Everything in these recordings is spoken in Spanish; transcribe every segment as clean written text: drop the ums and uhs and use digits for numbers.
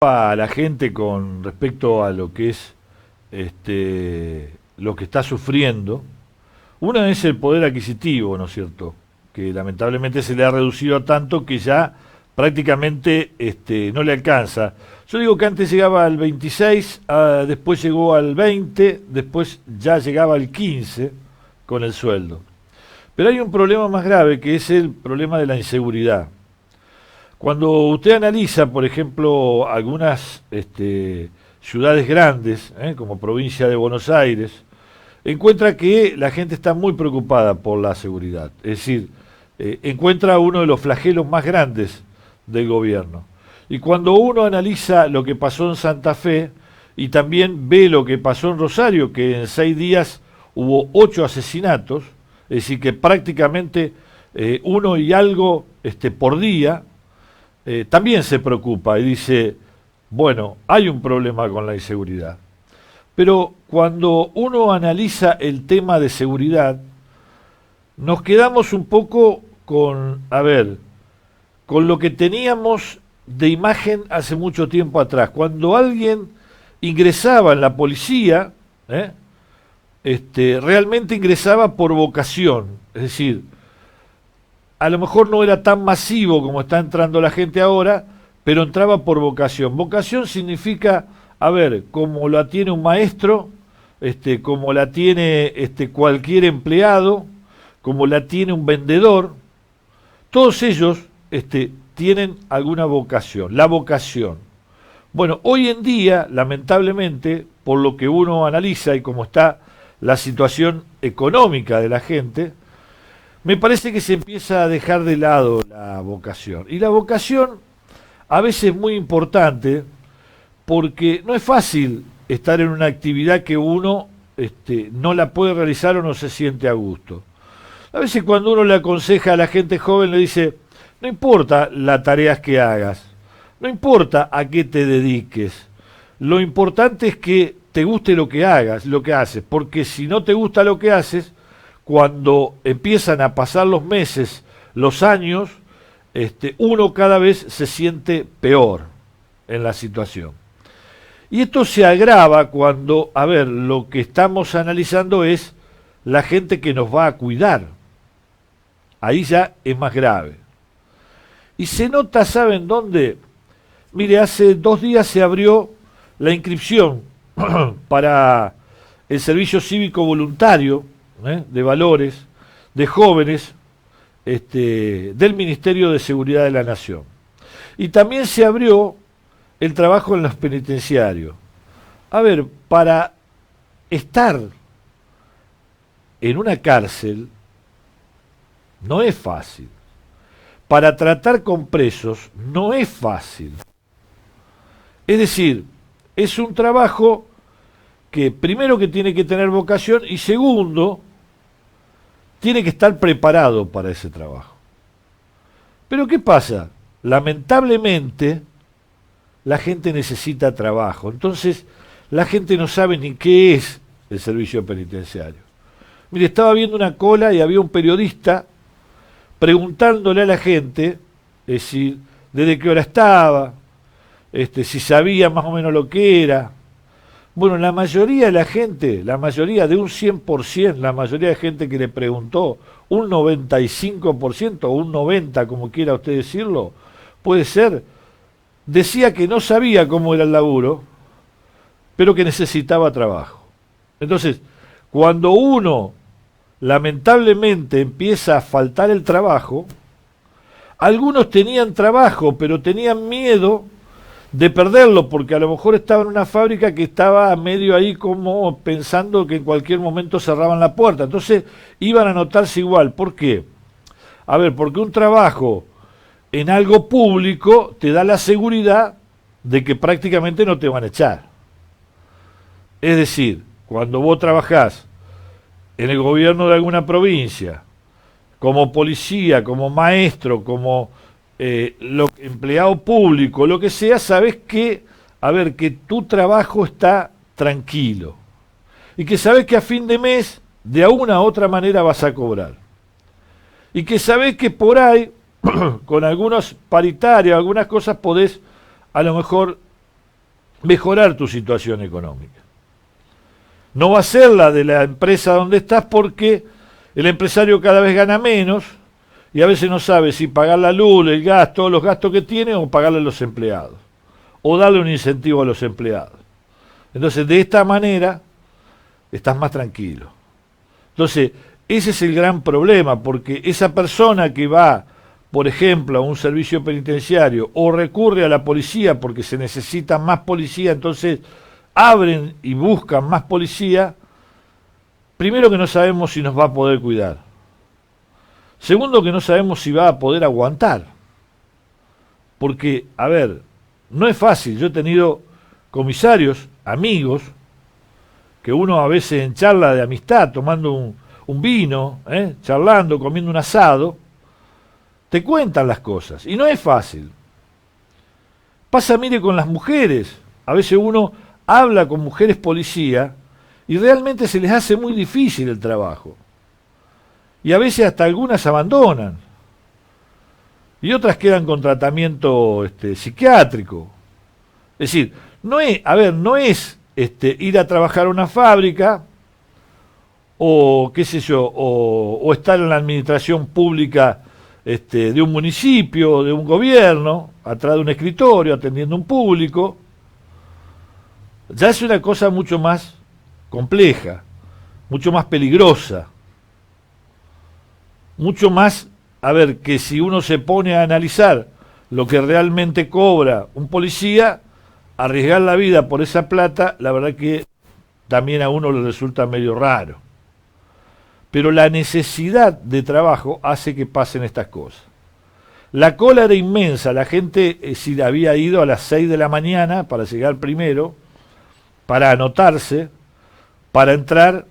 A la gente con respecto a lo que es lo que está sufriendo. Una es el poder adquisitivo, ¿no es cierto? Que lamentablemente se le ha reducido a tanto que ya prácticamente no le alcanza. Yo digo que antes llegaba al 26, después llegó al 20, después ya llegaba al 15 con el sueldo. Pero hay un problema más grave que es el problema de la inseguridad. Cuando usted analiza, por ejemplo, algunas ciudades grandes, como provincia de Buenos Aires, encuentra que la gente está muy preocupada por la seguridad. Es decir, encuentra uno de los flagelos más grandes del gobierno. Y cuando uno analiza lo que pasó en Santa Fe y también ve lo que pasó en Rosario, que en 6 días hubo 8 asesinatos, es decir, que prácticamente uno y algo por día, también se preocupa y dice, bueno, hay un problema con la inseguridad. Pero cuando uno analiza el tema de seguridad, nos quedamos un poco con, con lo que teníamos de imagen hace mucho tiempo atrás. Cuando alguien ingresaba en la policía, realmente ingresaba por vocación, es decir, a lo mejor no era tan masivo como está entrando la gente ahora, pero entraba por vocación. Vocación significa, como la tiene un maestro, como la tiene cualquier empleado, como la tiene un vendedor. Todos ellos tienen alguna vocación, la vocación. Bueno, hoy en día, lamentablemente, por lo que uno analiza y cómo está la situación económica de la gente, me parece que se empieza a dejar de lado la vocación. Y la vocación a veces es muy importante porque no es fácil estar en una actividad que uno no la puede realizar o no se siente a gusto. A veces cuando uno le aconseja a la gente joven le dice, no importa las tareas que hagas, no importa a qué te dediques, lo importante es que te guste lo que hagas, lo que haces, porque si no te gusta lo que haces, cuando empiezan a pasar los meses, los años, uno cada vez se siente peor en la situación. Y esto se agrava cuando, lo que estamos analizando es la gente que nos va a cuidar. Ahí ya es más grave. Y se nota, ¿saben dónde? Mire, hace 2 días se abrió la inscripción para el servicio cívico voluntario, de valores, de jóvenes, del Ministerio de Seguridad de la Nación. Y también se abrió el trabajo en los penitenciarios. Para estar en una cárcel no es fácil. Para tratar con presos no es fácil. Es decir, es un trabajo que primero que tiene que tener vocación y segundo, tiene que estar preparado para ese trabajo. Pero ¿qué pasa? Lamentablemente, la gente necesita trabajo. Entonces, la gente no sabe ni qué es el servicio penitenciario. Mire, estaba viendo una cola y había un periodista preguntándole a la gente, es decir, desde qué hora estaba, si sabía más o menos lo que era. Bueno, la mayoría de la gente, la mayoría de un 100%, la mayoría de gente que le preguntó, un 95% o un 90%, como quiera usted decirlo, puede ser, decía que no sabía cómo era el laburo, pero que necesitaba trabajo. Entonces, cuando uno lamentablemente empieza a faltar el trabajo, algunos tenían trabajo, pero tenían miedo de perderlo, porque a lo mejor estaba en una fábrica que estaba medio ahí como pensando que en cualquier momento cerraban la puerta. Entonces iban a notarse igual. ¿Por qué? Porque un trabajo en algo público te da la seguridad de que prácticamente no te van a echar. Es decir, cuando vos trabajás en el gobierno de alguna provincia, como policía, como maestro, como empleado público, lo que sea, sabes que, que tu trabajo está tranquilo. Y que sabes que a fin de mes, de una u otra manera vas a cobrar. Y que sabes que por ahí, con algunos paritarios, algunas cosas podés a lo mejor mejorar tu situación económica. No va a ser la de la empresa donde estás porque el empresario cada vez gana menos y a veces no sabe si pagar la luz, el gas, todos los gastos que tiene o pagarle a los empleados o darle un incentivo a los empleados. Entonces, de esta manera estás más tranquilo. Entonces, ese es el gran problema, porque esa persona que va, por ejemplo, a un servicio penitenciario o recurre a la policía porque se necesita más policía, entonces abren y buscan más policía, primero que no sabemos si nos va a poder cuidar. Segundo que no sabemos si va a poder aguantar. Porque, a ver, no es fácil. Yo he tenido comisarios, amigos, que uno a veces en charla de amistad, tomando un vino, charlando, comiendo un asado, te cuentan las cosas. Y no es fácil. Pasa, mire, con las mujeres. A veces uno habla con mujeres policía y realmente se les hace muy difícil el trabajo. Y a veces hasta algunas abandonan. Y otras quedan con tratamiento psiquiátrico. Es decir, no es ir a trabajar a una fábrica o qué sé yo, o estar en la administración pública de un municipio, de un gobierno, atrás de un escritorio, atendiendo un público. Ya es una cosa mucho más compleja, mucho más peligrosa, mucho más, que si uno se pone a analizar lo que realmente cobra un policía, arriesgar la vida por esa plata, la verdad que también a uno le resulta medio raro. Pero la necesidad de trabajo hace que pasen estas cosas. La cola era inmensa, la gente si había ido a las 6 de la mañana para llegar primero, para anotarse, para entrar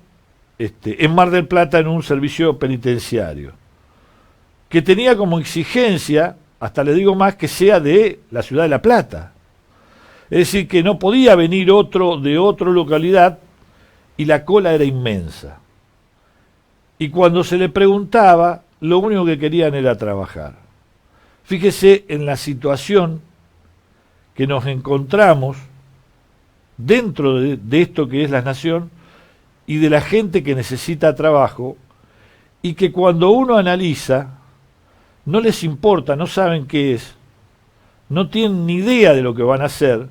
en Mar del Plata en un servicio penitenciario, que tenía como exigencia, hasta le digo más, que sea de la ciudad de La Plata. Es decir, que no podía venir otro de otra localidad y la cola era inmensa. Y cuando se le preguntaba, lo único que querían era trabajar. Fíjese en la situación que nos encontramos dentro de esto que es la nación y de la gente que necesita trabajo y que cuando uno analiza no les importa, no saben qué es, no tienen ni idea de lo que van a hacer,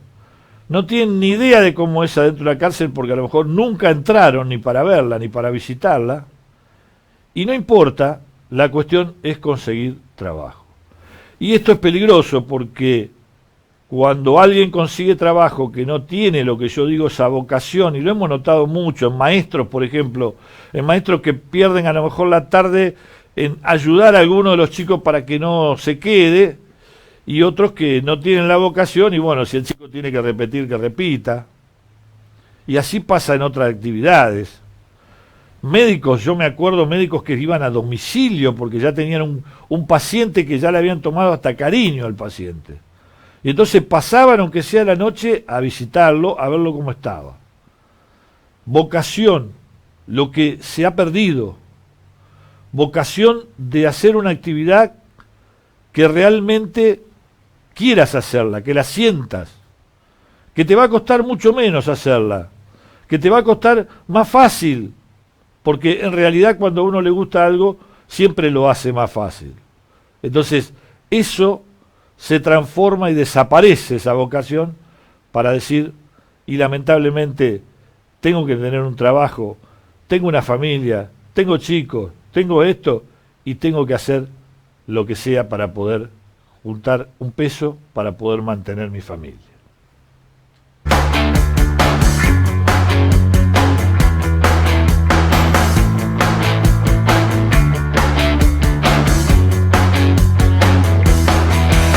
no tienen ni idea de cómo es adentro de la cárcel porque a lo mejor nunca entraron ni para verla ni para visitarla y no importa, la cuestión es conseguir trabajo. Y esto es peligroso porque cuando alguien consigue trabajo que no tiene lo que yo digo esa vocación, y lo hemos notado mucho en maestros, por ejemplo, en maestros que pierden a lo mejor la tarde en ayudar a alguno de los chicos para que no se quede, y otros que no tienen la vocación, y bueno, si el chico tiene que repetir, que repita. Y así pasa en otras actividades. Médicos, yo me acuerdo médicos que iban a domicilio porque ya tenían un paciente que ya le habían tomado hasta cariño al paciente. Y entonces pasaban, aunque sea la noche, a visitarlo, a verlo cómo estaba. Vocación, lo que se ha perdido. Vocación de hacer una actividad que realmente quieras hacerla, que la sientas, que te va a costar mucho menos hacerla, que te va a costar más fácil, porque en realidad cuando a uno le gusta algo, siempre lo hace más fácil. Entonces, eso se transforma y desaparece esa vocación para decir, y lamentablemente, tengo que tener un trabajo, tengo una familia, tengo chicos, tengo esto, y tengo que hacer lo que sea para poder juntar un peso para poder mantener mi familia.